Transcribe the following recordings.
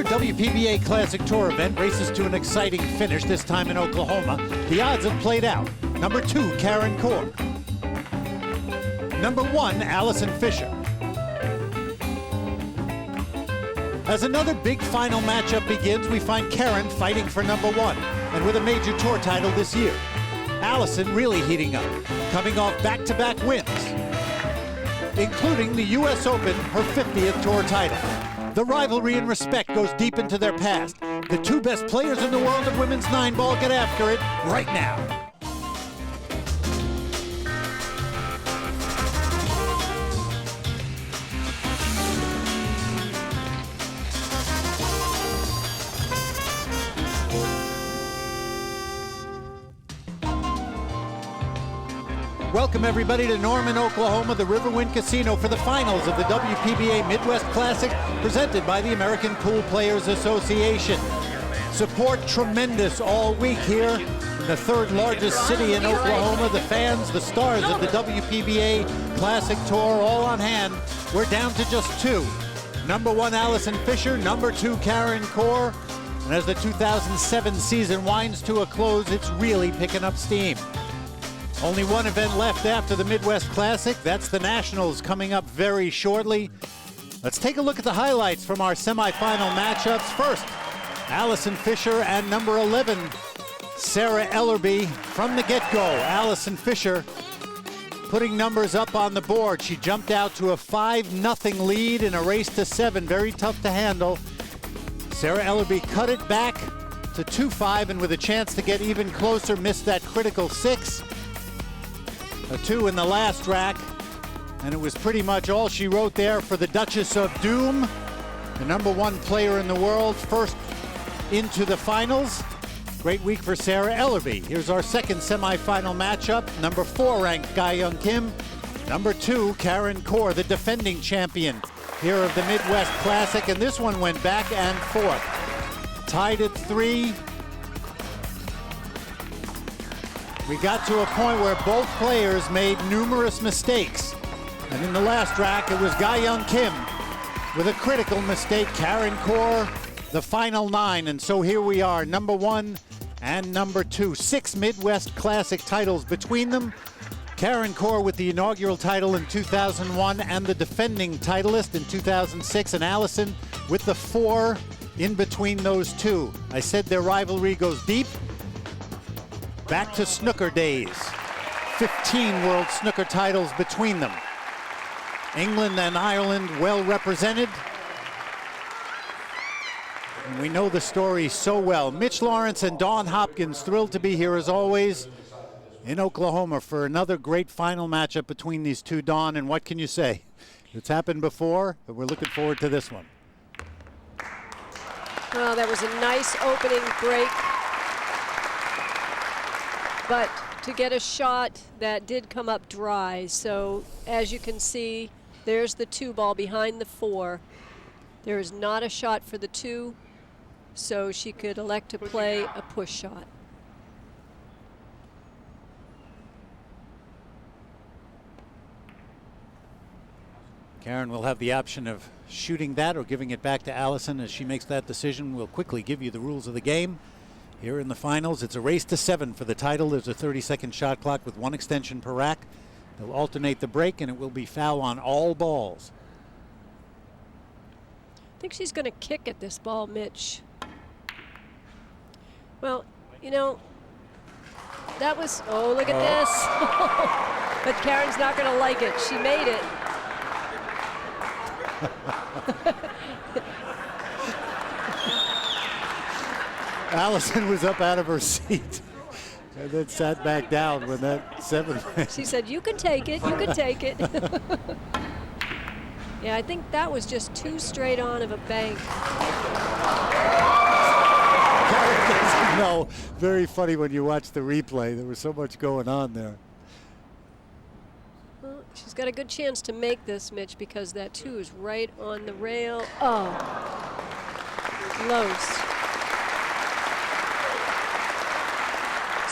Another WPBA Classic Tour event races to an exciting finish, this time in Oklahoma. The odds have played out. Number 2, Corr. Number 1, Allison Fisher. As another big final matchup begins, we find Corr fighting for number 1, and with a major tour title this year. Allison really heating up, coming off back-to-back wins, including the U.S. Open, her 50th tour title. The rivalry and respect goes deep into their past. The two best players in the world of women's 9-ball get after it right now. Welcome everybody to Norman, Oklahoma, the Riverwind Casino for the finals of the WPBA Midwest Classic presented by the American Pool Players Association. Support tremendous all week here in the third largest city in Oklahoma. The fans, the stars of the WPBA Classic Tour all on hand. We're down to just 2. Number 1, Allison Fisher. Number 2, Corr. And as the 2007 season winds to a close, it's really picking up steam. Only one event left after the Midwest Classic. That's the Nationals coming up very shortly. Let's take a look at the highlights from our semifinal matchups. First, Allison Fisher and number 11, Sarah Ellerby. From the get-go, Allison Fisher putting numbers up on the board. She jumped out to a 5-0 lead in a race to 7. Very tough to handle. Sarah Ellerby cut it back to 2-5, and with a chance to get even closer, missed that critical 6. A 2 in the last rack, and it was pretty much all she wrote there for the Duchess of Doom, the number 1 player in the world, first into the finals. Great week for Sarah Ellerby. Here's our second semifinal matchup. Number 4 ranked Ga-Young Kim. Number 2, Corr, the defending champion here of the Midwest Classic, and this one went back and forth. Tied at 3. We got to a point where both players made numerous mistakes. And in the last rack, it was Ga-Young Kim with a critical mistake. Corr, the final 9. And so here we are, number 1 and number 2. 6 Midwest Classic titles between them. Corr with the inaugural title in 2001 and the defending titleist in 2006. And Allison with the 4 in between those two. I said their rivalry goes deep. Back to snooker days. 15 world snooker titles between them. England and Ireland well represented. And we know the story so well. Mitch Lawrence and Dawn Hopkins thrilled to be here as always in Oklahoma for another great final matchup between these two. Dawn, and what can you say? It's happened before, but we're looking forward to this one. Well, that was a nice opening break. But to get a shot that did come up dry. So as you can see, there's the 2 ball behind the 4. There is not a shot for the 2, so she could elect to play a push shot. Karen will have the option of shooting that or giving it back to Allison as she makes that decision. We'll quickly give you the rules of the game. Here in the finals, it's a race to 7 for the title. There's a 30-second shot clock with 1 extension per rack. They'll alternate the break, and it will be foul on all balls. I think she's going to kick at this ball, Mitch. Well, you know, that was, oh, look at this. But Karen's not going to like it. She made it. Allison was up out of her seat and then sat back down when that 7 went. She said, you can take it, you can take it. Yeah, I think that was just too straight on of a bank. No, very funny when you watch the replay. There was so much going on there. Well, she's got a good chance to make this, Mitch, because that 2 is right on the rail. Oh, close.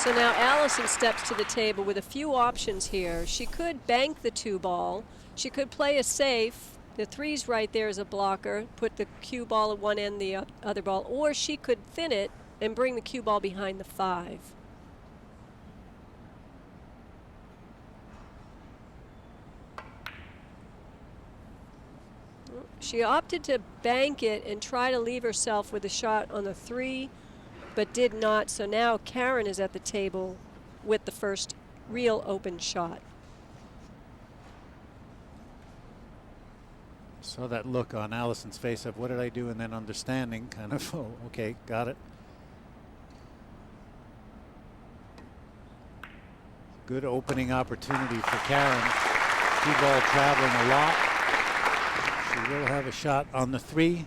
So now Allison steps to the table with a few options here. She could bank the 2 ball. She could play a safe The 3's right there as a blocker. Put the cue ball at one end, the other ball. Or she could thin it and bring the cue ball behind the 5. She opted to bank it and try to leave herself with a shot on the 3, but did not. So now Karen is at the table with the first real open shot. Saw that look on Allison's face of what did I do, and then understanding kind of, oh, okay, got it. Good opening opportunity for Karen. Cue ball traveling a lot. She will have a shot on the 3.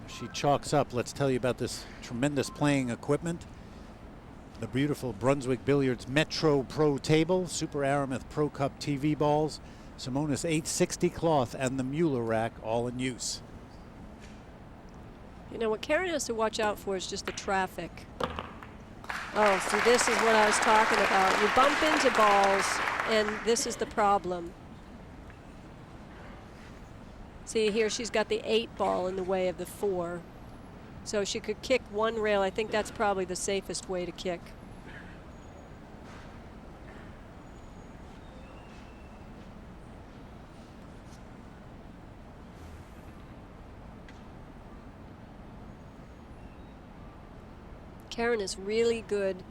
She chalks up. Let's tell you about this tremendous playing equipment. The beautiful Brunswick Billiards Metro Pro table, Super Aramith Pro Cup TV balls, Simonis 860 cloth, and the Mueller rack, all in use. You know, what Karen has to watch out for is just the traffic. Oh, see, this is what I was talking about. You bump into balls, and this is the problem. See, here she's got the 8 ball in the way of the 4. So she could kick one rail. I think that's probably the safest way to kick. Karen is really good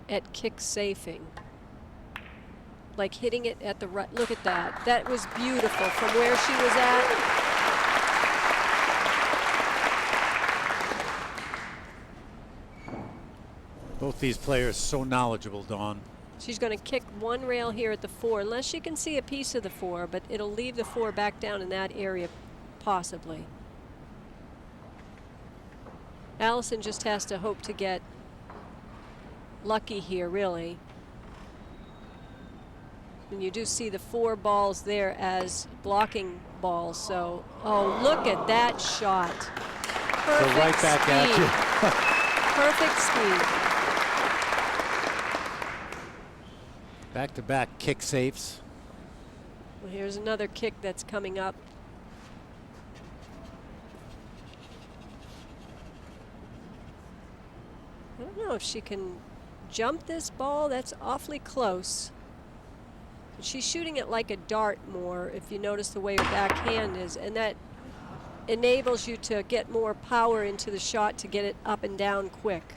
at kick safing. Like hitting it at the right. Look at that. That was beautiful from where she was at. Both these players so knowledgeable, Dawn. She's going to kick one rail here at the 4, unless she can see a piece of the 4, but it'll leave the 4 back down in that area, possibly. Allison just has to hope to get lucky here, really. And you do see the 4 balls there as blocking balls. So, oh, look at that shot. Perfect so right back speed. at you. Perfect speed. Back-to-back kick safes. Well, here's another kick that's coming up. I don't know if she can jump this ball. That's awfully close. She's shooting it like a dart more, if you notice the way her backhand is, and that enables you to get more power into the shot to get it up and down quick.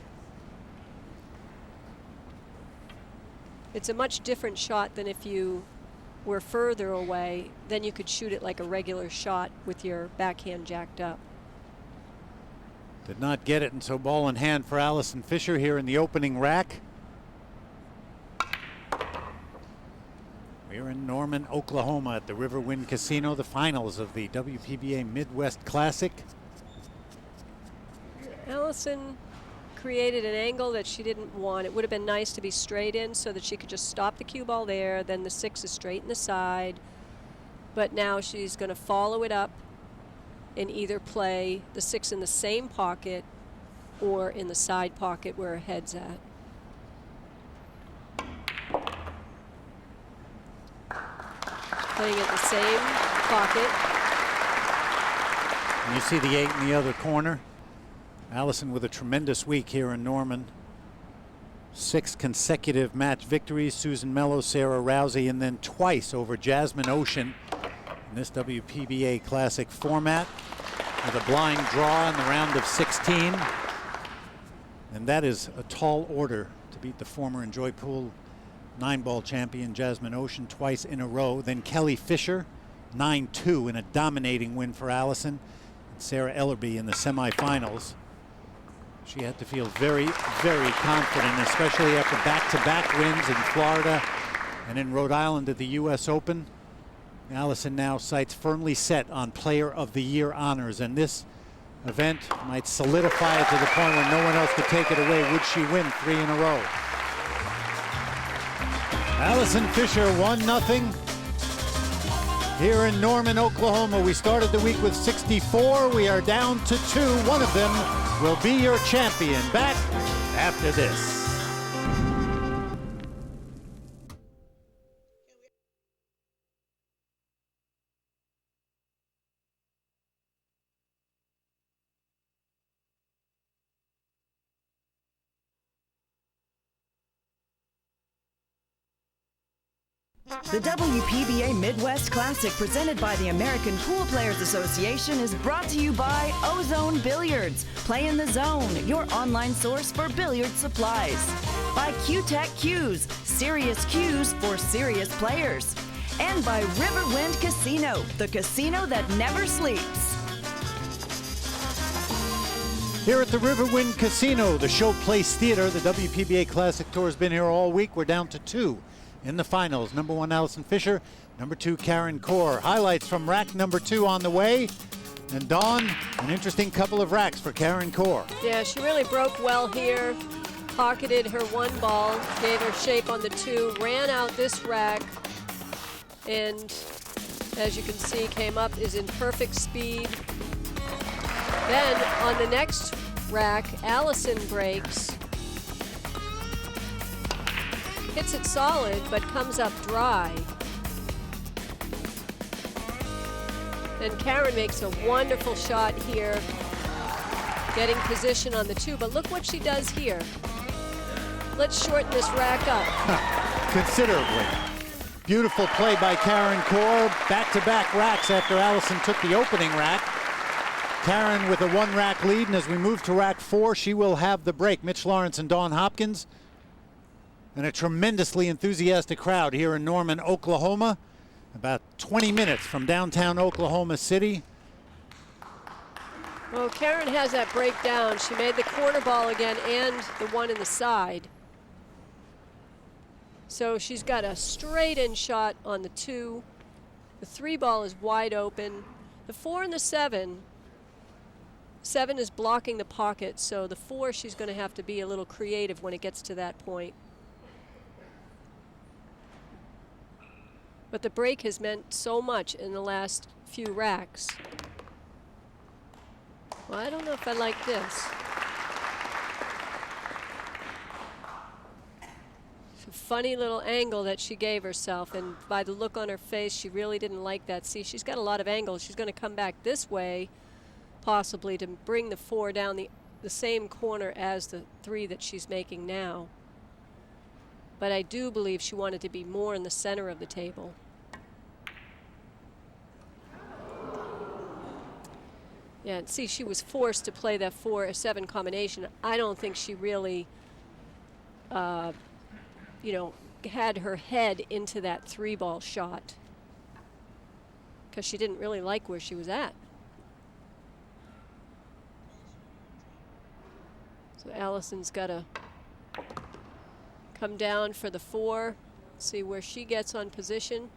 It's a much different shot than if you were further away. Then you could shoot it like a regular shot with your backhand jacked up. Did not get it, and so ball in hand for Allison Fisher here in the opening rack. We're in Norman, Oklahoma at the Riverwind Casino, the finals of the WPBA Midwest Classic. Allison created an angle that she didn't want. It would have been nice to be straight in so that she could just stop the cue ball there, then the 6 is straight in the side. But now she's going to follow it up and either play the 6 in the same pocket or in the side pocket where her head's at. Playing it the same pocket. And you see the 8 in the other corner. Allison with a tremendous week here in Norman. 6 consecutive match victories. Susan Mello, Sarah Rousey, and then twice over Jasmine Ocean in this WPBA Classic format with a blind draw in the round of 16. And that is a tall order to beat the former Enjoy Pool 9-ball champion Jasmine Ocean twice in a row. Then Kelly Fisher, 9-2 in a dominating win for Allison. And Sarah Ellerby in the semifinals. She had to feel very, very confident, especially after back-to-back wins in Florida and in Rhode Island at the U.S. Open. Allison now sights firmly set on Player of the Year honors, and this event might solidify it to the point where no one else could take it away. Would she win 3 in a row? Allison Fisher 1-0 here in Norman, Oklahoma. We started the week with 64. We are down to 2. One of them will be your champion. Back after this. The WPBA Midwest Classic presented by the American Pool Players Association is brought to you by Ozone Billiards. Play in the zone, your online source for billiard supplies. By Q-Tech Cues, serious cues for serious players. And by Riverwind Casino, the casino that never sleeps. Here at the Riverwind Casino, the Showplace Theater, the WPBA Classic Tour has been here all week. We're down to 2 in the finals. Number 1, Allison Fisher. Number 2, Karen Corr. Highlights from rack number 2 on the way. And Dawn, an interesting couple of racks for Karen Corr. Yeah, she really broke well here. Pocketed her 1 ball, gave her shape on the 2, ran out this rack, and as you can see, came up, is in perfect speed. Then on the next rack, Allison breaks, hits it solid, but comes up dry. And Karen makes a wonderful shot here, getting position on the 2, but look what she does here. Let's shorten this rack up. Considerably. Beautiful play by Karen Corr. Back-to-back racks after Allison took the opening rack. Karen with a 1-rack lead, and as we move to rack 4, she will have the break. Mitch Lawrence and Dawn Hopkins. And a tremendously enthusiastic crowd here in Norman, Oklahoma. About 20 minutes from downtown Oklahoma City. Well, Karen has that break down. She made the corner ball again and the 1 in the side. So she's got a straight-in shot on the 2. The 3 ball is wide open. The 4 and the 7. 7 is blocking the pocket, so the 4 she's going to have to be a little creative when it gets to that point. But the break has meant so much in the last few racks. Well, I don't know if I like this. It's a funny little angle that she gave herself, and by the look on her face, she really didn't like that. See, she's got a lot of angles. She's going to come back this way, possibly, to bring the 4 down the same corner as the 3 that she's making now. But I do believe she wanted to be more in the center of the table. Yeah, and see, she was forced to play that 4-7 combination. I don't think she really, you know, had her head into that 3-ball shot, because she didn't really like where she was at. So Allison's got to come down for the 4, see where she gets on position.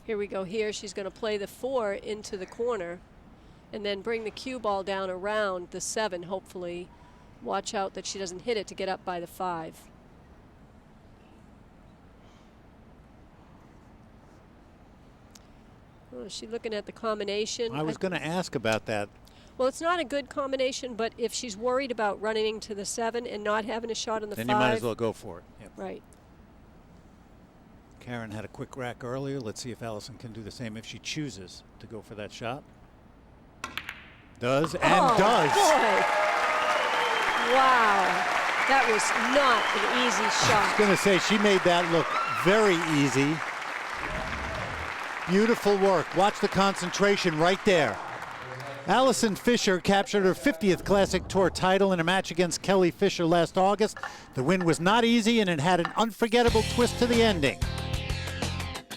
Here we go here. She's going to play the 4 into the corner and then bring the cue ball down around the 7, hopefully. Watch out that she doesn't hit it to get up by the 5. Oh, is she looking at the combination? I was going to ask about that. Well, it's not a good combination, but if she's worried about running into the 7 and not having a shot on the 5. Then you might as well go for it. Yep. Right. Karen had a quick rack earlier. Let's see if Allison can do the same if she chooses to go for that shot. Does and does. Boy. Wow. That was not an easy shot. I was going to say, she made that look very easy. Beautiful work. Watch the concentration right there. Allison Fisher captured her 50th Classic Tour title in a match against Kelly Fisher last August. The win was not easy, and it had an unforgettable twist to the ending.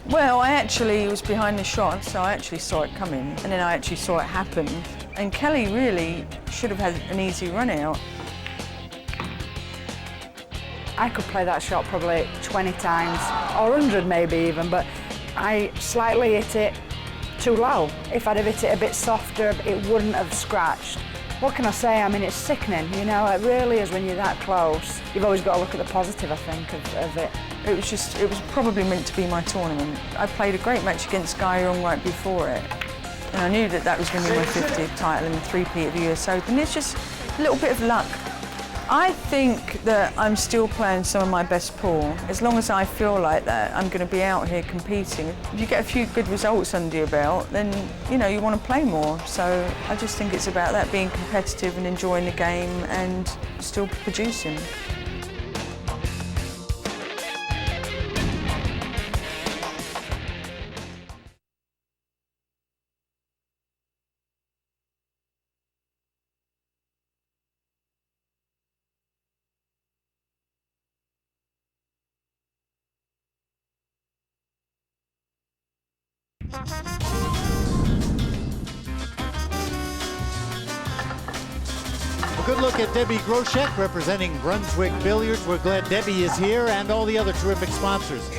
Well, I actually was behind the shot, so I actually saw it coming, and then I actually saw it happen. And Kelly really should have had an easy run out. I could play that shot probably 20 times, or 100 maybe even, but I slightly hit it too low. If I'd have hit it a bit softer, it wouldn't have scratched. What can I say? I mean, it's sickening, you know, it really is when you're that close. You've always got to look at the positive, I think, of it. It was probably meant to be my tournament. I played a great match against Guy Young right before it, and I knew that that was going to be my 50th title and the 3-peat of the US Open. It's just a little bit of luck. I think that I'm still playing some of my best pool. As long as I feel like that, I'm going to be out here competing. If you get a few good results under your belt, then, you know, you want to play more. So I just think it's about that, being competitive and enjoying the game and still producing. A good look at Debbie Groshek representing Brunswick Billiards. We're glad Debbie is here and all the other terrific sponsors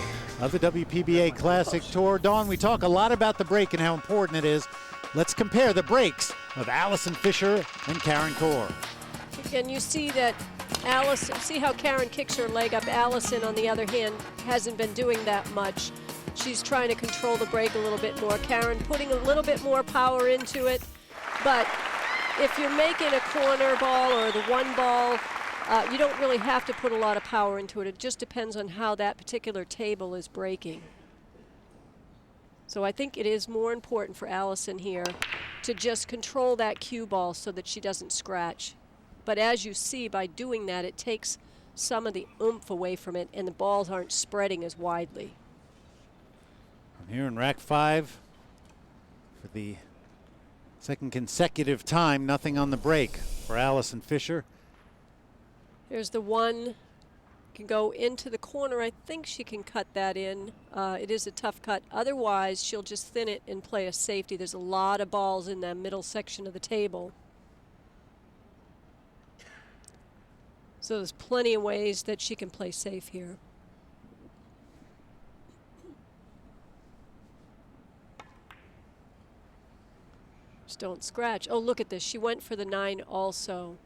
of the WPBA Classic Tour. Dawn, we talk a lot about the break and how important it is. Let's compare the breaks of Allison Fisher and Karen Corr. And you see that Allison, see how Karen kicks her leg up. Allison, on the other hand, hasn't been doing that much. She's trying to control the break a little bit more. Karen putting a little bit more power into it. But if you're making a corner ball or the one ball, you don't really have to put a lot of power into it. It just depends on how that particular table is breaking. So I think it is more important for Allison here to just control that cue ball so that she doesn't scratch. But as you see, by doing that, it takes some of the oomph away from it, and the balls aren't spreading as widely. From here in rack 5, for the second consecutive time, nothing on the break for Allison Fisher. There's the one, can go into the corner. I think she can cut that in. It is a tough cut. Otherwise, she'll just thin it and play a safety. There's a lot of balls in that middle section of the table. So there's plenty of ways that she can play safe here. Just don't scratch. Oh, look at this. She went for the 9 also.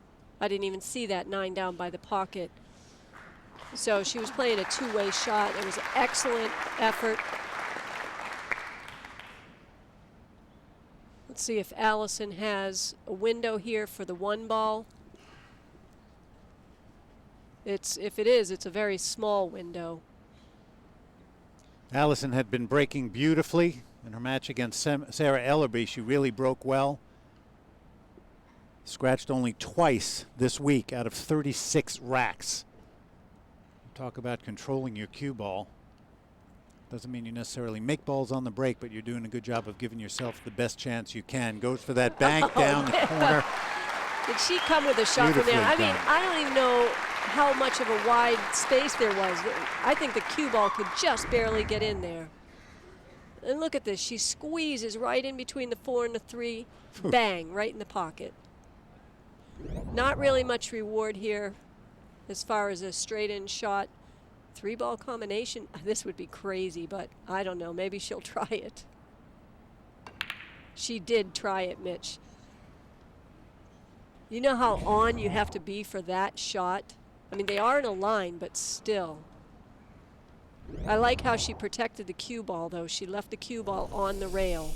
I didn't even see that 9 down by the pocket. So she was playing a two-way shot. It was an excellent effort. Let's see if Allison has a window here for the 1 ball. If it is, it's a very small window. Allison had been breaking beautifully in her match against Sarah Ellerby. She really broke well. Scratched only twice this week out of 36 racks. Talk about controlling your cue ball. Doesn't mean you necessarily make balls on the break, but you're doing a good job of giving yourself the best chance you can. Goes for that bank down the corner. Did she come with a shot from there? I mean, I don't even know how much of a wide space there was. I think the cue ball could just barely get in there. And look at this. She squeezes right in between the 4 and the 3. Bang, right in the pocket. Not really much reward here as far as a straight-in shot. 3-ball combination, this would be crazy, but I don't know. Maybe she'll try it. She did try it, Mitch. You know how on you have to be for that shot? I mean, they are in a line, but still. I like how she protected the cue ball, though. She left the cue ball on the rail.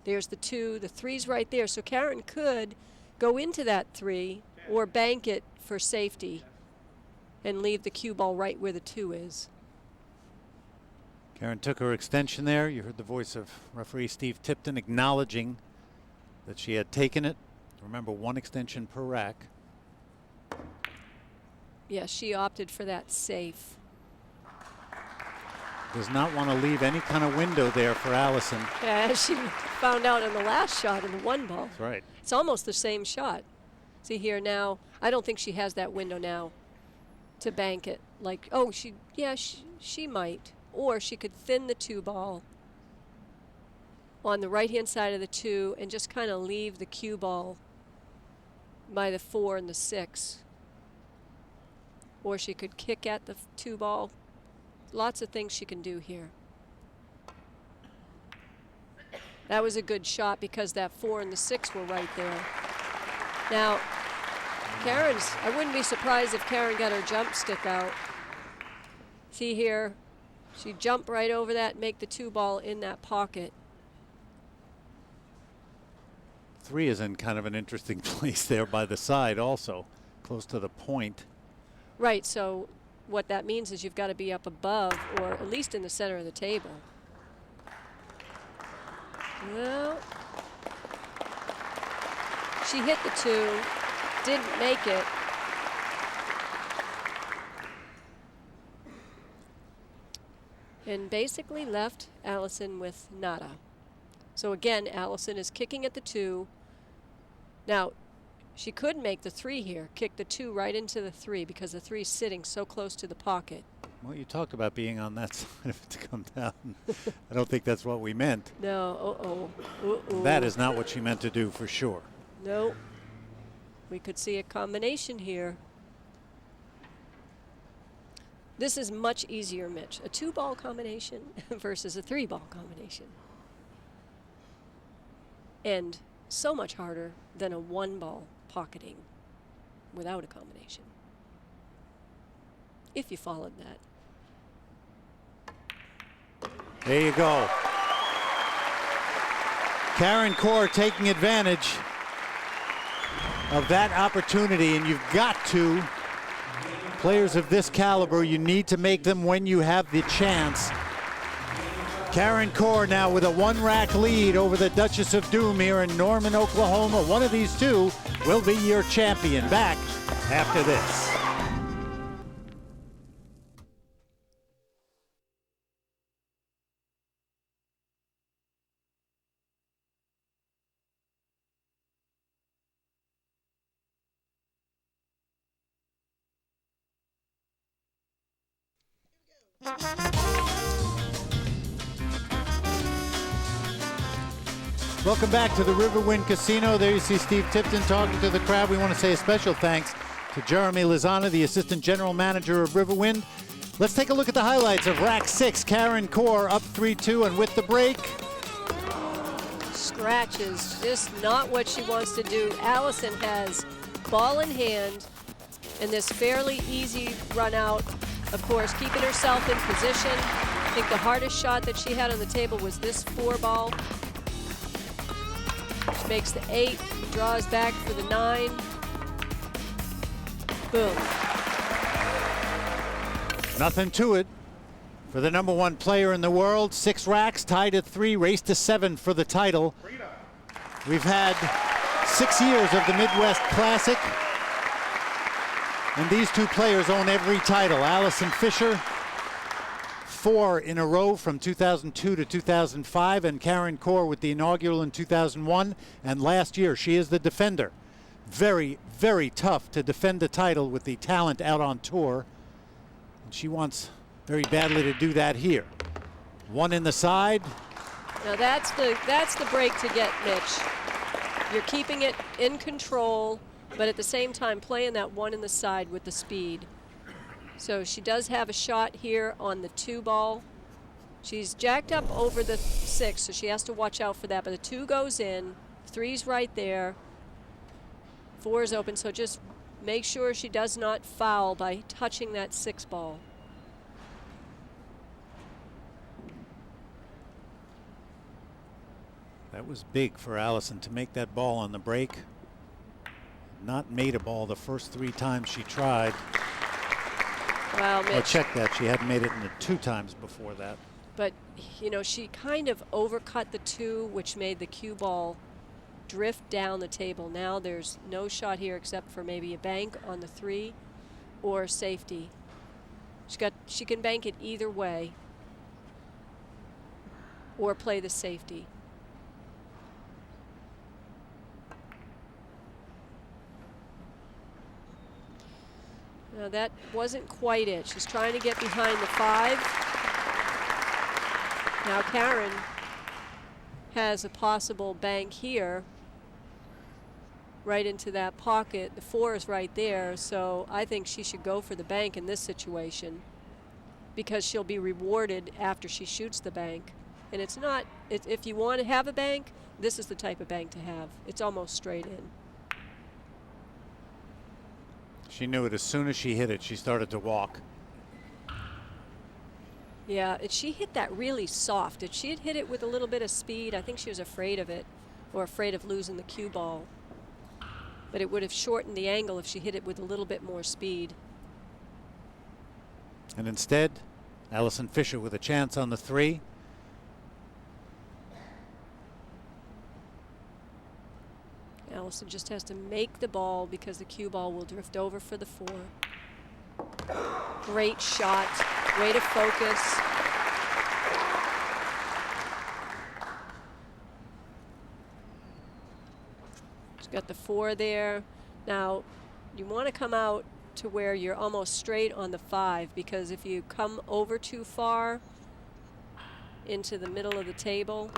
There's the 2, the 3's right there. So Karen could go into that 3 or bank it for safety and leave the cue ball right where the 2 is. Karen took her extension there. You heard the voice of referee Steve Tipton acknowledging that she had taken it. Remember, 1 extension per rack. Yeah, she opted for that safe. Does not want to leave any kind of window there for Allison. Yeah, she found out in the last shot in the 1 ball. That's right. It's almost the same shot. See here now, I don't think she has that window now to bank it. Like, oh, she might. Or she could thin the 2 ball on the right-hand side of the 2 and just kind of leave the cue ball by the 4 and the 6. Or she could kick at the 2 ball. Lots of things she can do here. That was a good shot because that 4 and the 6 were right there. Now, I wouldn't be surprised if Karen got her jump stick out. See here, she jumped right over that and make the 2 ball in that pocket. 3 is in kind of an interesting place there by the side also, close to the point. Right, so what that means is you've got to be up above or at least in the center of the table. Well, she hit the 2, didn't make it. And basically left Allison with nada. So again, Allison is kicking at the 2. Now, she could make the 3 here, kick the 2 right into the 3 because the 3 is sitting so close to the pocket. Well, you talked about being on that side of it to come down. I don't think that's what we meant. No, That is not what she meant to do for sure. No. We could see a combination here. This is much easier, Mitch. A 2-ball combination versus a 3-ball combination. And so much harder than a 1-ball pocketing without a combination. If you followed that. There you go. Karen Corr taking advantage of that opportunity, and you've got to. Players of this caliber, you need to make them when you have the chance. Karen Corr now with a 1-rack lead over the Duchess of Doom here in Norman, Oklahoma. One of these two will be your champion. Back after this. Welcome back to the Riverwind Casino. There you see Steve Tipton talking to the crowd. We want to say a special thanks to Jeremy Lozana, the Assistant General Manager of Riverwind. Let's take a look at the highlights of Rack 6. Karen Corr up 3-2, and with the break. Scratches, just not what she wants to do. Allison has ball in hand, and this fairly easy run out. Of course, keeping herself in position. I think the hardest shot that she had on the table was this 4-ball. She makes the 8, draws back for the 9. Boom. Nothing to it for the #1 player in the world. 6 racks, tied at 3, race to 7 for the title. We've had 6 years of the Midwest Classic, and these two players own every title. Allison Fisher, 4 in a row from 2002 to 2005, and Karen Corr with the inaugural in 2001, and last year she is the defender. Very, very tough to defend the title with the talent out on tour, and she wants very badly to do that here. 1 in the side. Now that's the break to get, Mitch. You're keeping it in control, but at the same time playing that 1 in the side with the speed. So she does have a shot here on the 2-ball. She's jacked up over the 6, so she has to watch out for that. But the 2 goes in, 3's right there, 4 is open. So just make sure she does not foul by touching that 6-ball. That was big for Allison to make that ball on the break. Not made a ball the first 3 times she tried. Wow, Mitch. Well, check that. She hadn't made it in the 2 times before that. But, you know, she kind of overcut the 2, which made the cue ball drift down the table. Now there's no shot here except for maybe a bank on the 3 or safety. She can bank it either way or play the safety. Now that wasn't quite it. She's trying to get behind the 5. Now Karen has a possible bank here right into that pocket. The 4 is right there, so I think she should go for the bank in this situation because she'll be rewarded after she shoots the bank. And it's not, if you want to have a bank, this is the type of bank to have. It's almost straight in. She knew it as soon as she hit it. She started to walk. Yeah, she hit that really soft. If she had hit it with a little bit of speed, I think she was afraid of it or afraid of losing the cue ball. But it would have shortened the angle if she hit it with a little bit more speed. And instead, Allison Fisher with a chance on the 3. Allison just has to make the ball because the cue ball will drift over for the 4. Great shot. Way to focus. She's got the 4 there. Now, you want to come out to where you're almost straight on the 5, because if you come over too far into the middle of the table.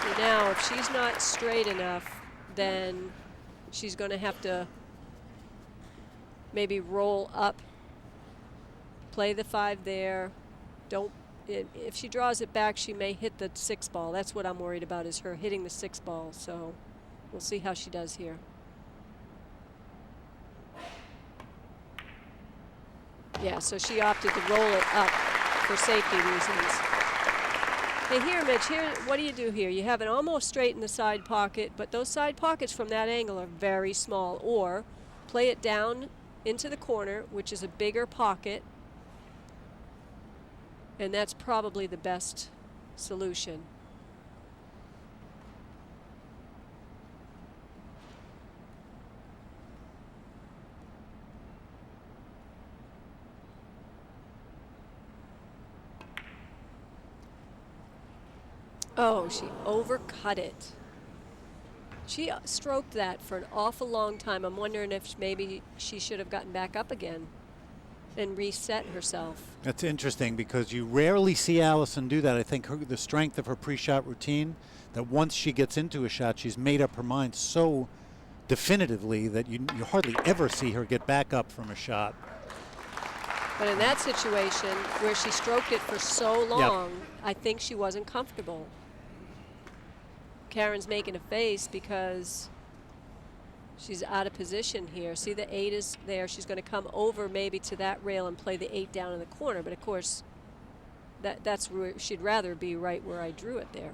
So now if she's not straight enough, then she's going to have to maybe roll up, play the 5 there. If she draws it back, she may hit the 6 ball. That's what I'm worried about, is her hitting the 6 ball. So we'll see how she does here. Yeah, so she opted to roll it up for safety reasons. Hey, here, Mitch, what do you do here? You have it almost straight in the side pocket, but those side pockets from that angle are very small. Or play it down into the corner, which is a bigger pocket. And that's probably the best solution. Oh, she overcut it. She stroked that for an awful long time. I'm wondering if maybe she should have gotten back up again and reset herself. That's interesting, because you rarely see Allison do that. I think the strength of her pre-shot routine, that once she gets into a shot, she's made up her mind so definitively that you hardly ever see her get back up from a shot. But in that situation where she stroked it for so long, Yep. I think she wasn't comfortable. Karen's making a face because she's out of position here. See, the 8 is there. She's going to come over maybe to that rail and play the 8 down in the corner. But of course, that's where she'd rather be, right where I drew it there.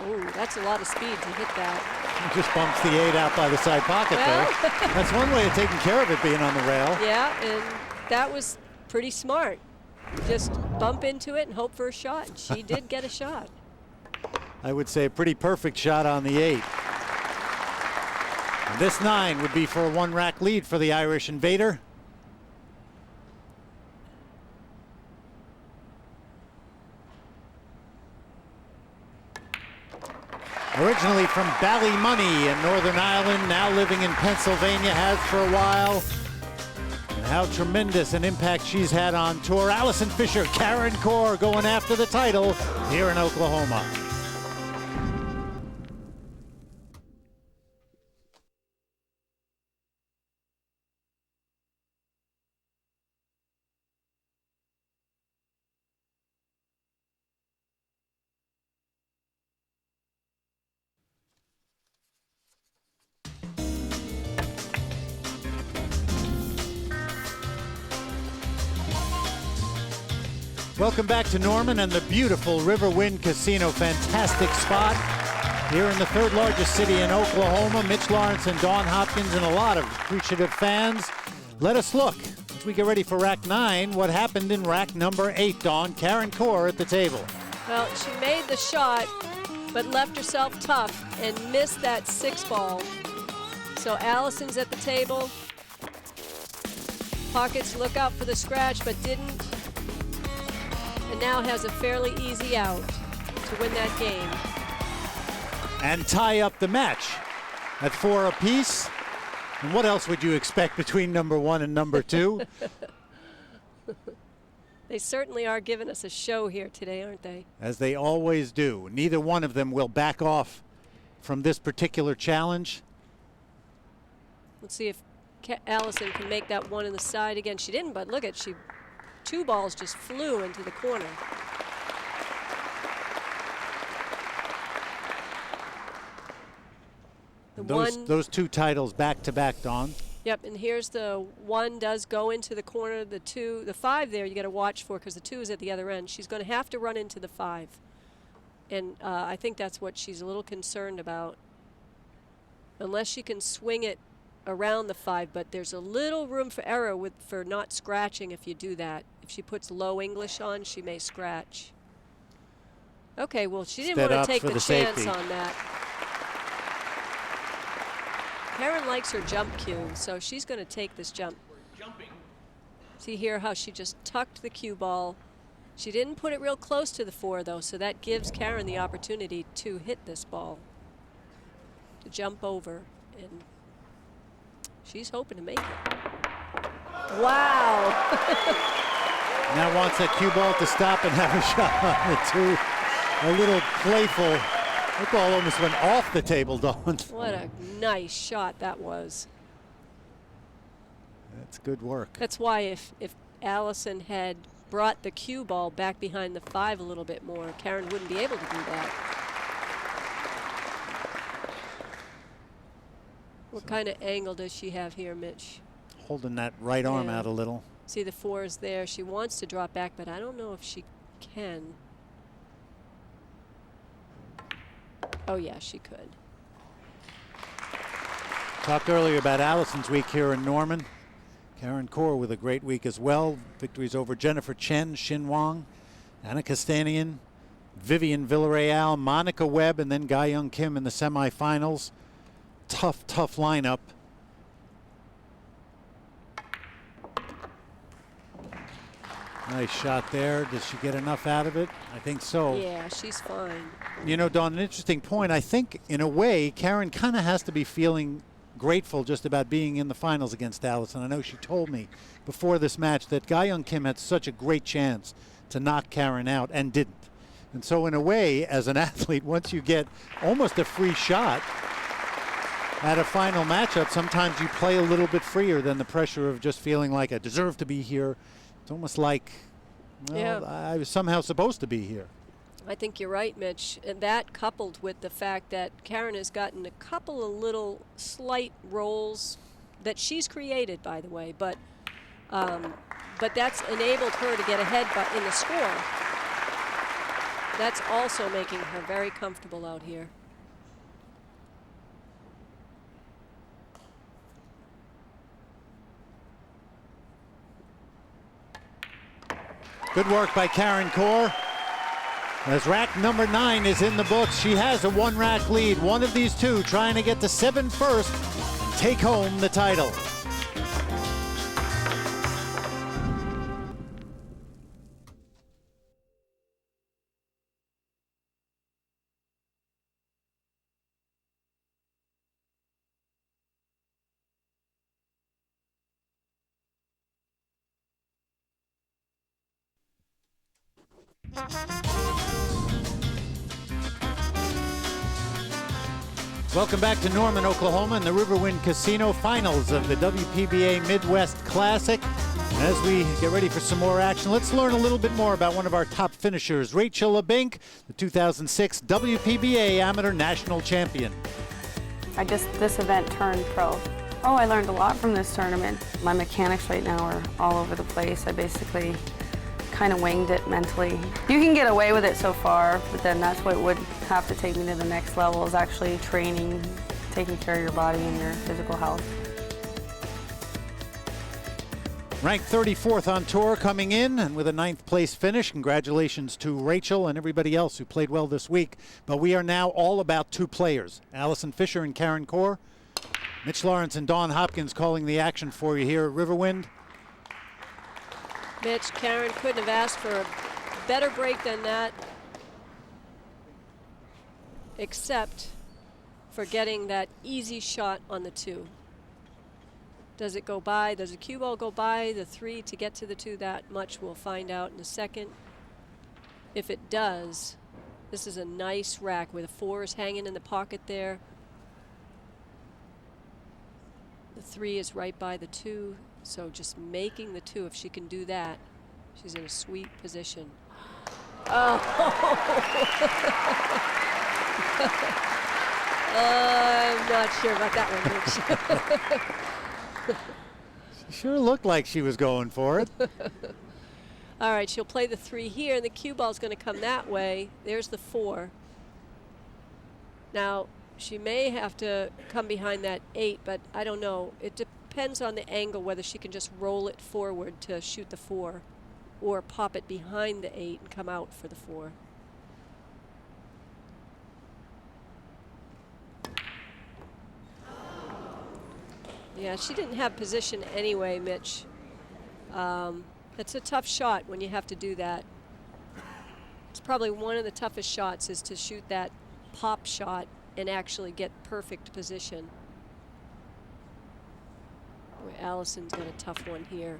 Ooh, that's a lot of speed to hit that. Just bumps the 8 out by the side pocket there. That's one way of taking care of it, being on the rail. Yeah, and that was pretty smart. Just bump into it and hope for a shot. She did get a shot. I would say a pretty perfect shot on the 8. And this 9 would be for a 1-rack lead for the Irish Invader. Originally from Ballymoney in Northern Ireland, now living in Pennsylvania, has for a while. And how tremendous an impact she's had on tour. Allison Fisher, Karen Corr going after the title here in Oklahoma. Welcome back to Norman and the beautiful Riverwind Casino. Fantastic spot here in the 3rd largest city in Oklahoma. Mitch Lawrence and Dawn Hopkins and a lot of appreciative fans. Let us look as we get ready for rack 9. What happened in rack number 8, Dawn? Karen Corr at the table. Well, she made the shot, but left herself tough and missed that 6 ball. So Allison's at the table. Pockets look out for the scratch, but didn't. And now has a fairly easy out to win that game. And tie up the match at 4 apiece. And what else would you expect between number 1 and number 2? They certainly are giving us a show here today, aren't they? As they always do. Neither one of them will back off from this particular challenge. Let's see if Allison can make that 1 in the side again. She didn't, but look at, 2 balls just flew into the corner. Those 2 titles back to back, Dawn. Yep, and here's the 1 does go into the corner. The 5 there you got to watch for, because the 2 is at the other end. She's going to have to run into the 5. And I think that's what she's a little concerned about. Unless she can swing it around the 5, but there's a little room for error for not scratching if you do that. If she puts low English on, she may scratch. Okay, well, she didn't want to take the chance on that. Karen likes her jump cue, so she's going to take this jump. See here how she just tucked the cue ball She didn't put it real close to the 4, though, so that gives Karen the opportunity to hit this ball, to jump over, and she's hoping to make it. Wow. Now wants that cue ball to stop and have a shot on the 2. A little playful. That ball almost went off the table, Dawn. What a nice shot that was. That's good work. That's why if Allison had brought the cue ball back behind the 5 a little bit more, Karen wouldn't be able to do that. What kind of angle does she have here, Mitch? Holding that right arm Yeah. out a little. See, the 4 is there. She wants to drop back, but I don't know if she can. Oh, yeah, she could. Talked earlier about Allison's week here in Norman. Karen Corr with a great week as well. Victories over Jennifer Chen, Xin Wang, Anna Kastanian, Vivian Villarreal, Monica Webb, and then Gai Young Kim in the semifinals. Tough, tough lineup. Nice shot there. Does she get enough out of it? I think so. Yeah, she's fine. You know, Dawn, an interesting point. I think, in a way, Karen kind of has to be feeling grateful just about being in the finals against Allison. I know she told me before this match that Gai Young Kim had such a great chance to knock Karen out and didn't. And so, in a way, as an athlete, once you get almost a free shot at a final matchup, sometimes you play a little bit freer than the pressure of just feeling like I deserve to be here. It's almost like, well, Yeah. I was somehow supposed to be here. I think you're right, Mitch. And that coupled with the fact that Karen has gotten a couple of little slight rolls that she's created, by the way, but that's enabled her to get ahead in the score. That's also making her very comfortable out here. Good work by Karen Corr. As rack number 9 is in the books, she has a 1-rack lead. One of these two trying to get to 7 first and take home the title. Welcome back to Norman, Oklahoma, and the Riverwind Casino finals of the WPBA Midwest Classic. As we get ready for some more action, let's learn a little bit more about one of our top finishers, Rachel Abink, the 2006 WPBA Amateur National Champion. This event turned pro. Oh, I learned a lot from this tournament. My mechanics right now are all over the place. I basically kind of winged it mentally. You can get away with it so far, but then that's what would have to take me to the next level, is actually training, taking care of your body and your physical health. Ranked 34th on tour coming in, and with a 9th place finish. Congratulations to Rachel and everybody else who played well this week. But we are now all about 2 players, Allison Fisher and Karen Corr. Mitch Lawrence and Dawn Hopkins calling the action for you here at Riverwind. Mitch, Karen couldn't have asked for a better break than that, except for getting that easy shot on the 2. Does it go by? Does the cue ball go by the 3 to get to the 2 that much? We'll find out in a second. If it does, this is a nice rack where the 4 is hanging in the pocket there. The 3 is right by the 2, so just making the 2, if she can do that, she's in a sweet position. Oh! I'm not sure about that one, Mitch. She sure looked like she was going for it. All right, she'll play the 3 here, and the cue ball's going to come that way. There's the 4. Now, she may have to come behind that 8, but I don't know. It depends on the angle, whether she can just roll it forward to shoot the 4 or pop it behind the 8 and come out for the 4. Yeah, she didn't have position anyway, Mitch. It's a tough shot when you have to do that. It's probably one of the toughest shots is to shoot that pop shot and actually get perfect position. Boy, Allison's got a tough one here.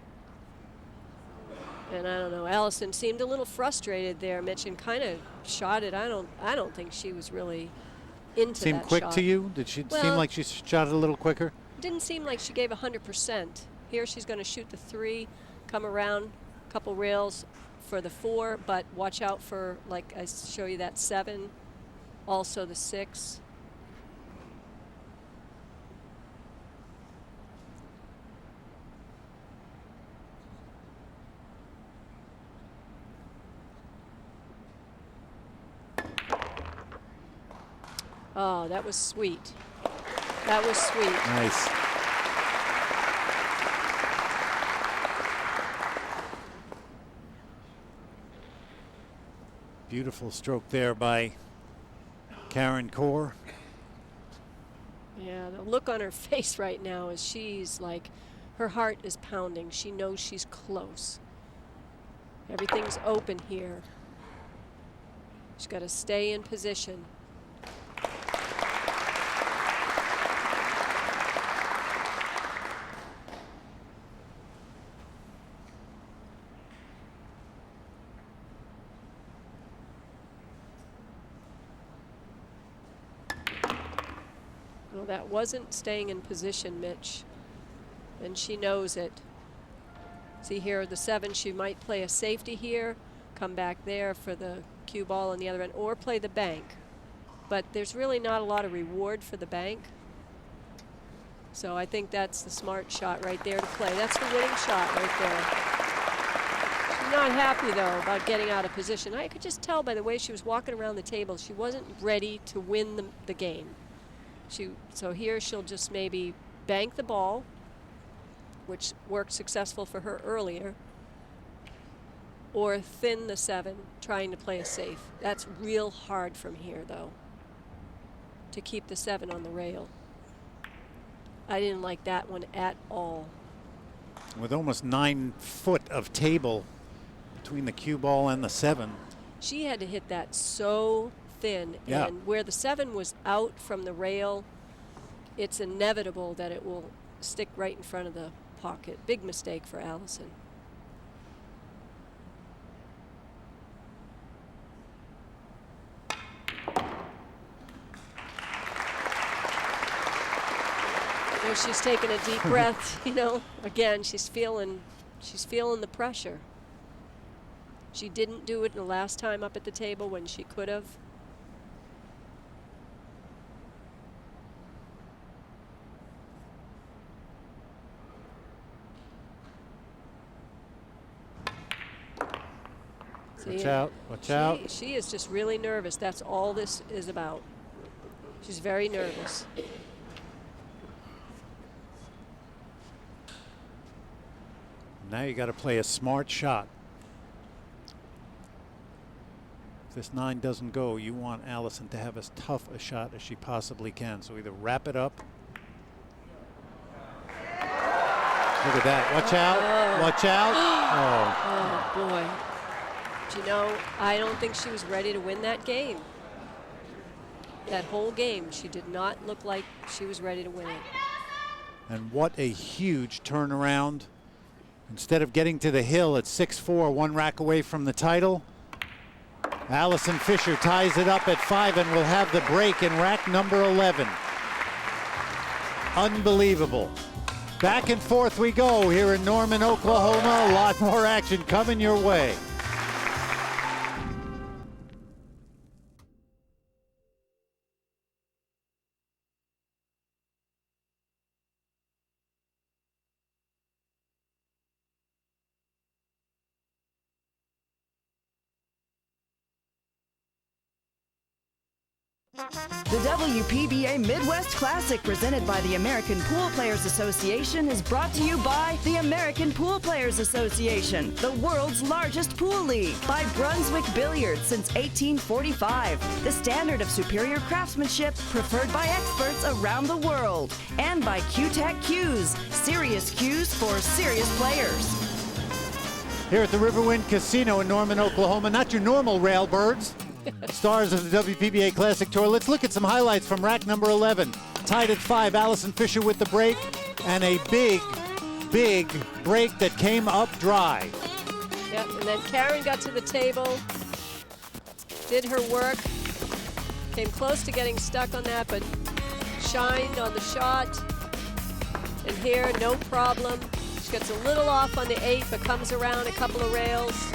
And I don't know, Allison seemed a little frustrated there, Mitch, and kind of shot it. I don't think she was really into that shot. Seemed quick to you? Did she seem like she shot it a little quicker? Didn't seem like she gave 100%. Here she's going to shoot the 3, come around a couple rails for the 4, but watch out for, like I show you, that 7, also the 6. Oh, that was sweet. That was sweet. Nice. Beautiful stroke there by Karen Corr. Yeah, the look on her face right now is she's like, her heart is pounding. She knows she's close. Everything's open here. She's got to stay in position. Well, that wasn't staying in position, Mitch, and she knows it. See here, the 7, she might play a safety here, come back there for the cue ball on the other end, or play the bank. But there's really not a lot of reward for the bank. So I think that's the smart shot right there to play. That's the winning shot right there. She's not happy, though, about getting out of position. I could just tell by the way she was walking around the table, she wasn't ready to win the game. So here she'll just maybe bank the ball, which worked successful for her earlier, or thin the 7, trying to play a safe. That's real hard from here, though, to keep the 7 on the rail. I didn't like that one at all. With almost 9 foot of table between the cue ball and the 7. She had to hit that so thin, and where the 7 was out from the rail, it's inevitable that it will stick right in front of the pocket. Big mistake for Allison. There she's taking a deep breath, you know. Again, she's feeling the pressure. She didn't do it the last time up at the table when she could have. Watch out, watch out. She is just really nervous. That's all this is about. She's very nervous. Now you got to play a smart shot. If this 9 doesn't go, you want Allison to have as tough a shot as she possibly can. So either wrap it up. Look at that. Watch out. Watch out. Oh, boy. But you know, I don't think she was ready to win that game. That whole game, she did not look like she was ready to win it. And what a huge turnaround. Instead of getting to the hill at 6-4, 1 rack away from the title, Allison Fisher ties it up at 5 and will have the break in rack number 11. Unbelievable. Back and forth we go here in Norman, Oklahoma. A lot more action coming your way. The WPBA Midwest Classic, presented by the American Pool Players Association, is brought to you by the American Pool Players Association, the world's largest pool league, by Brunswick Billiards since 1845, the standard of superior craftsmanship preferred by experts around the world, and by Q-Tech Cues, serious cues for serious players. here at the Riverwind Casino in Norman, Oklahoma. Not your normal railbirds, stars of the WPBA Classic Tour. Let's look at some highlights from rack number 11. Tied at 5, Allison Fisher with the break, and a big break that came up dry. Yep, and then Karen got to the table, did her work, came close to getting stuck on that, but shined on the shot. And here, no problem. She gets a little off on the 8, but comes around a couple of rails,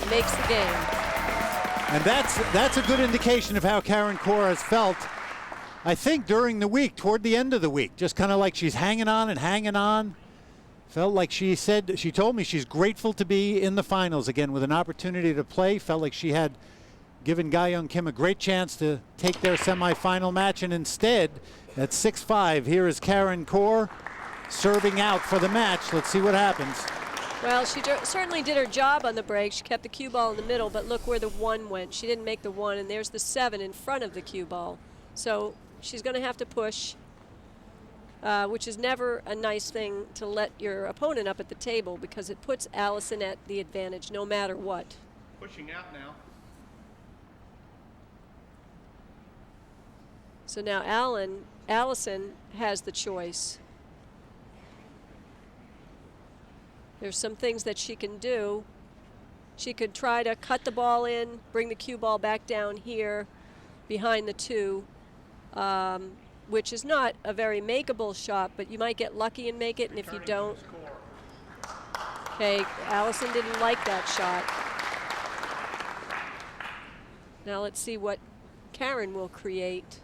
and makes the game. And that's a good indication of how Karen Corr has felt, I think, during the week, toward the end of the week. Just kind of like she's hanging on and hanging on. Felt like she told me she's grateful to be in the finals again with an opportunity to play. Felt like she had given Ga Young Kim a great chance to take their semifinal match, and instead, at 6-5, here is Karen Corr serving out for the match. Let's see what happens. Well, she certainly did her job on the break. She kept the cue ball in the middle, but look where the 1 went. She didn't make the 1, and there's the 7 in front of the cue ball. So she's going to have to push, which is never a nice thing to let your opponent up at the table, because it puts Allison at the advantage no matter what. Pushing out now. So now Allison has the choice. There's some things that she can do. She could try to cut the ball in, bring the cue ball back down here behind the 2, which is not a very makeable shot, but you might get lucky and make it, and if you don't. Okay, Allison didn't like that shot. Now let's see what Karen will create.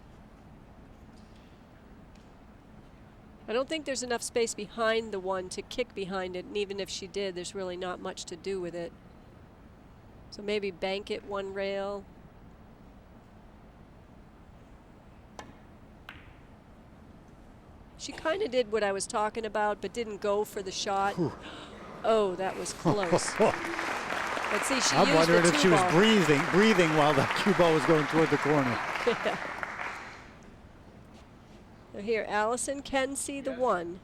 I don't think there's enough space behind the 1 to kick behind it, and even if she did, there's really not much to do with it. So maybe bank it 1 rail. She kind of did what I was talking about, but didn't go for the shot. Oh, that was close. Let's see, she I'm used wondering the if she was ball. breathing while that cue ball was going toward the corner. Now here, Allison can see the 1.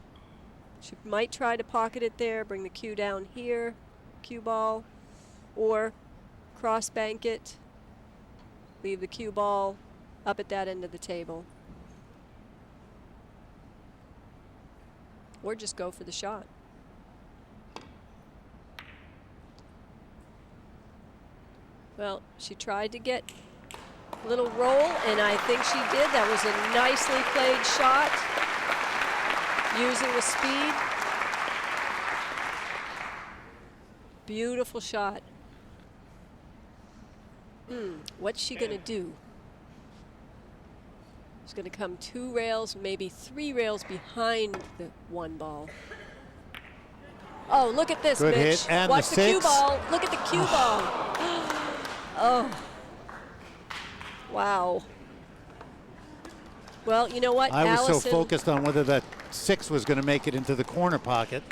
She might try to pocket it there, bring the cue down here, cue ball, or cross bank it, leave the cue ball up at that end of the table. Or just go for the shot. Well, she tried to get a little roll, and I think she did. That was a nicely played shot, using the speed. Beautiful shot. What's she gonna do? She's gonna come 2 rails, maybe 3 rails behind the 1 ball. Oh, look at this, Good Mitch. hit, and watch the the cue 6. ball. Look at the cue ball. Oh. Wow. Well, you know what, I was Allison, so focused on whether that 6 was going to make it into the corner pocket.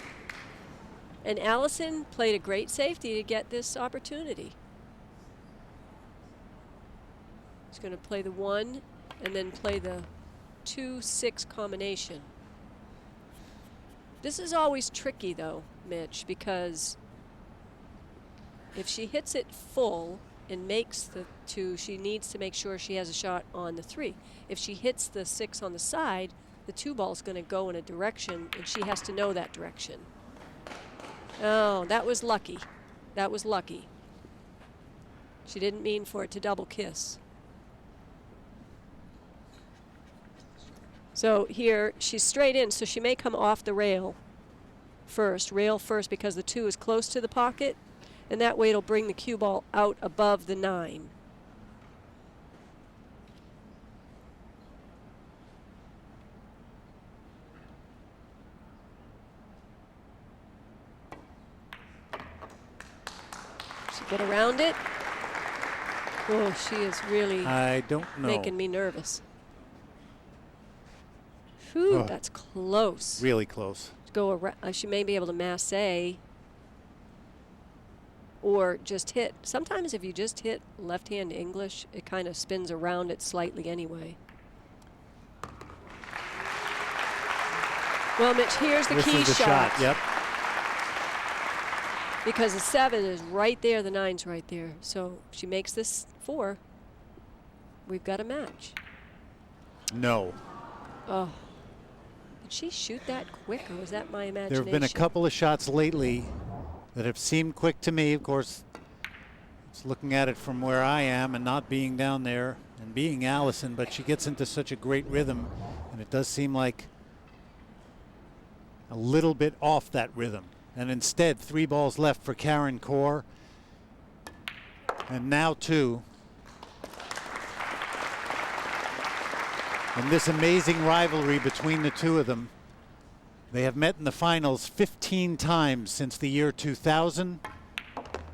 And Allison played a great safety to get this opportunity. She's going to play the 1 and then play the 2-6 combination. This is always tricky, though, Mitch, because if she hits it full and makes the 2, she needs to make sure she has a shot on the 3. If she hits the 6 on the side, the 2 ball's going to go in a direction, and she has to know that direction. Oh, that was lucky. That was lucky. She didn't mean for it to double kiss. So here, she's straight in, so she may come off the rail first, because the 2 is close to the pocket, and that way it'll bring the cue ball out above the 9. She get around it. Oh, she is really I don't know. making me nervous. Whew, Oh. that's close. Really close. Go around. She may be able to masse or just hit. Sometimes if you just hit left-hand English, it kind of spins around it slightly anyway. Well, Mitch, here's the This key is the shot. Yep. because the 7 is right there, the 9's right there. So if she makes this 4, we've got a match. No. Oh. Did she shoot that quick, or was that my imagination? There have been a couple of shots lately that have seemed quick to me. Of course, it's looking at it from where I am and not being down there and being Allison, but she gets into such a great rhythm, and it does seem like a little bit off that rhythm. And instead, 3 balls left for Karen Corr, and now 2. And this amazing rivalry between the two of them. They have met in the finals 15 times since the year 2000.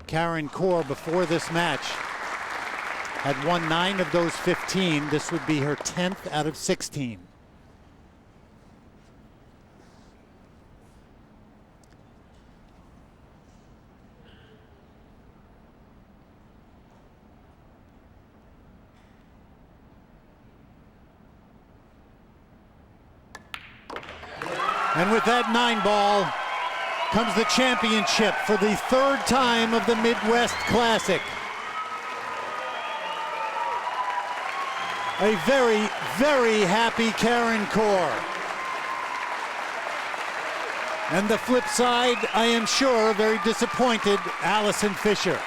Karen Corr, before this match, had won 9 of those 15. This would be her 10th out of 16. And with that 9 ball comes the championship for the 3rd time of the Midwest Classic. A very, very happy Karen Corr. And the flip side, I am sure, very disappointed Allison Fisher.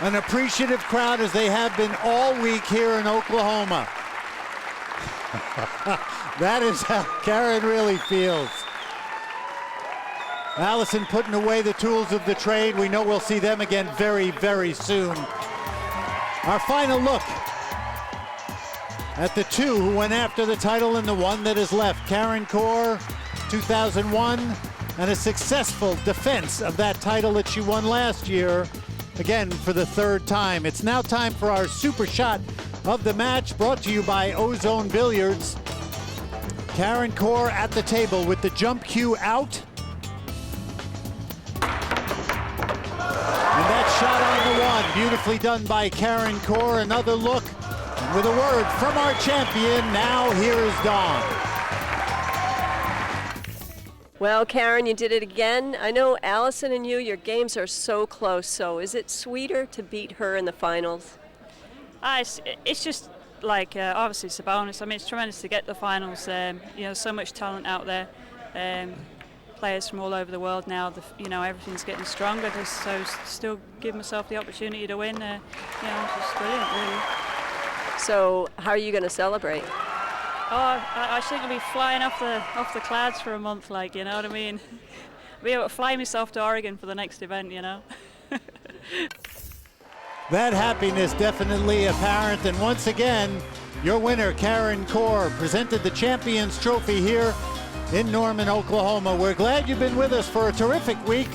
An appreciative crowd, as they have been all week here in Oklahoma. That is how Karen really feels. Allison putting away the tools of the trade. We know we'll see them again very, very soon. Our final look at the 2 who went after the title and the 1 that is left. Karen Corr, 2001, and a successful defense of that title that she won last year, again for the 3rd time. It's now time for our super shot of the match, brought to you by Ozone Billiards. Karen Corr at the table with the jump cue out. And that shot on the 1, beautifully done by Karen Corr. Another look, and with a word from our champion, now here is Dawn. Well, Karen, you did it again. I know Allison and you, your games are so close, so is it sweeter to beat her in the finals? It's just like, obviously it's a bonus. I mean, it's tremendous to get the finals. You know, so much talent out there. Players from all over the world now. You know, everything's getting stronger. So still give myself the opportunity to win. You know, it's just brilliant, really. So how are you going to celebrate? Oh, I think I'll be flying off the clouds for a month, like, you know what I mean? I'll be able to fly myself to Oregon for the next event, you know. That happiness definitely apparent, and once again, your winner, Karen Corr, presented the Champions Trophy here in Norman, Oklahoma. We're glad you've been with us for a terrific week.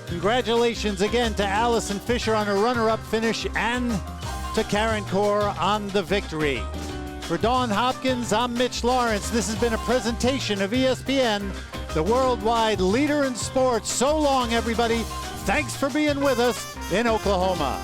Congratulations again to Allison Fisher on a runner-up finish and to Karen Corr on the victory. For Dawn Hopkins, I'm Mitch Lawrence. This has been a presentation of ESPN, the worldwide leader in sports. So long, everybody. Thanks for being with us in Oklahoma.